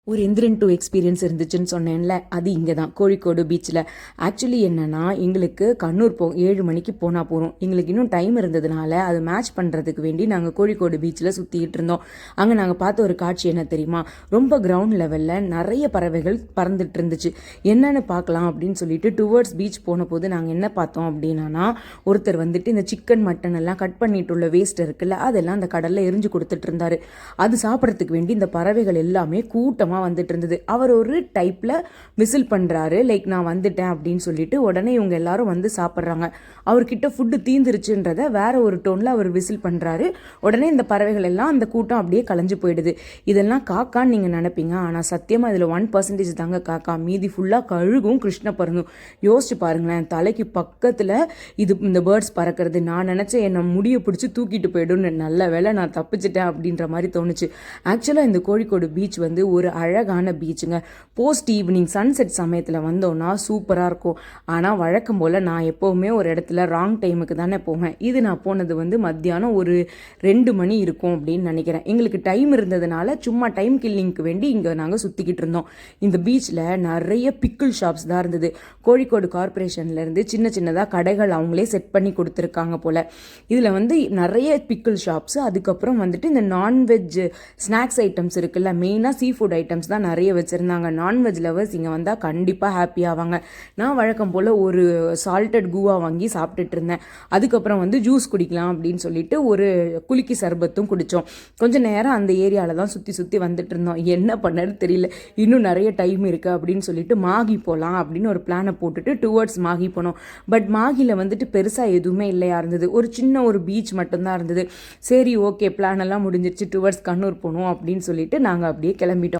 ஒரு Enthiran two experience இருந்துச்சுன்னு சொன்னேன்ல, அது இங்கே தான் கோழிக்கோடு பீச்சில். ஆக்சுவலி என்னென்னா, எங்களுக்கு கண்ணூர் 7 மணிக்கு போனால் போகிறோம். எங்களுக்கு இன்னும் டைம் இருந்ததுனால அது மேட்ச் பண்ணுறதுக்கு வேண்டி நாங்கள் கோழிக்கோடு பீச்சில் சுற்றிக்கிட்டு இருந்தோம். அங்கே நாங்கள் பார்த்த ஒரு காட்சி என்ன தெரியுமா? ரொம்ப கிரவுண்ட் லெவலில் நிறைய பறவைகள் பறந்துட்டு இருந்துச்சு. என்னென்னு பார்க்கலாம் அப்படின்னு சொல்லிட்டு டுவர்ட்ஸ் பீச் போன போது நாங்கள் என்ன பார்த்தோம் அப்படின்னா, ஒருத்தர் வந்துட்டு இந்த சிக்கன் மட்டன் எல்லாம் கட் பண்ணிட்டுள்ள வேஸ்ட் இருக்குல்ல, அதெல்லாம் அந்த கடலில் எரிஞ்சு கொடுத்துட்டு இருந்தாரு. அது சாப்பிட்றதுக்கு வேண்டி இந்த பறவைகள் எல்லாமே கூட்டமாக வந்துட்டு இருந்தது. அவர் ஒரு டைப்ல விசில் பண்றாரு, லைக் நான் வந்துட்டேன் அப்படின்னு சொல்லிட்டு. உடனே இவங்க எல்லாரும் வந்து சாப்பிட்றாங்க. அவர்கிட்ட ஃபுட்டு தீந்துருச்சுன்றத வேற ஒரு டோன்ல அவர் விசில் பண்றாரு. உடனே இந்த பறவைகள் எல்லாம் அந்த கூட்டம் அப்படியே கலைஞ்சு போயிடுது. இதெல்லாம் காக்கான்னு நீங்க நினைப்பீங்க, ஆனா சத்தியமா இதுல 1% தாங்க காக்கா. மீதி ஃபுல்லா கழுகும் கிருஷ்ண பருந்தும். யோசிச்சு பாருங்களேன், தலைக்கு பக்கத்துல இந்த பேர்ட்ஸ் பறக்கிறது. நான் நினைச்சேன் என்ன முடிய பிடிச்சி தூக்கிட்டு போயிடும்னு. நல்ல வேளை நான் தப்பிச்சிட்டேன் அப்படின்ற மாதிரி தோணுச்சு. ஆக்சுவலா இந்த கோழிக்கோடு பீச் வந்து ஒரு அழகான பீச்சுங்க. போஸ்ட் ஈவினிங் சன்செட் சமயத்தில் வந்தோன்னா சூப்பராக இருக்கும். ஆனால் வழக்கம் போல் நான் எப்போவுமே ஒரு இடத்துல ராங் டைமுக்கு தானே போவேன். இது நான் போனது வந்து மத்தியானம் ஒரு 2 மணி இருக்கும் அப்படின்னு நினைக்கிறேன். எங்களுக்கு டைம் இருந்ததுனால சும்மா டைம் கில்லிங்க்கு வேண்டி இங்கே நாங்கள் சுற்றிக்கிட்டு இருந்தோம். இந்த பீச்சில் நிறைய பிக்கிள் ஷாப்ஸ் தான் இருந்தது. கோழிக்கோடு கார்பரேஷன்லேருந்து சின்ன சின்னதாக கடைகள் அவங்களே செட் பண்ணி கொடுத்துருக்காங்க போல். இதில் வந்து நிறைய பிக்கிள் ஷாப்ஸ், அதுக்கப்புறம் வந்துட்டு இந்த நான்வெஜ் ஸ்நாக்ஸ் ஐட்டம்ஸ் இருக்குல்ல, மெயினாக சீ ஃபுட் ஐட்டம்ஸ் தான் நிறைய வச்சுருந்தாங்க. நான்வெஜ் லவர்ஸ் இங்கே வந்தால் கண்டிப்பாக ஹாப்பி ஆவாங்க. நான் வழக்கம் போல் ஒரு சால்டட் கூவா வாங்கி சாப்பிட்டுட்டு இருந்தேன். அதுக்கப்புறம் வந்து ஜூஸ் குடிக்கலாம் அப்படின்னு சொல்லிட்டு ஒரு குலுக்கி சர்பத்தும் குடித்தோம். கொஞ்சம் நேரம் அந்த ஏரியாவில் தான் சுற்றி சுற்றி வந்துட்டு இருந்தோம். என்ன பண்ணது தெரியல. இன்னும் நிறைய டைம் இருக்குது அப்படின்னு சொல்லிட்டு மாகி போகலாம் அப்படின்னு ஒரு பிளானை போட்டுட்டு டுவர்ட்ஸ் மாகி போனோம். பட் மாகியில் வந்துட்டு பெருசாக எதுவுமே இல்லையா இருந்தது. ஒரு சின்ன ஒரு பீச் மட்டும்தான் இருந்தது. சரி ஓகே, பிளான் எல்லாம் முடிஞ்சிருச்சு, டுவர்ட்ஸ் கண்ணூர் போகணும் அப்படின்னு சொல்லிட்டு நாங்கள் அப்படியே கிளம்பிட்டோம்.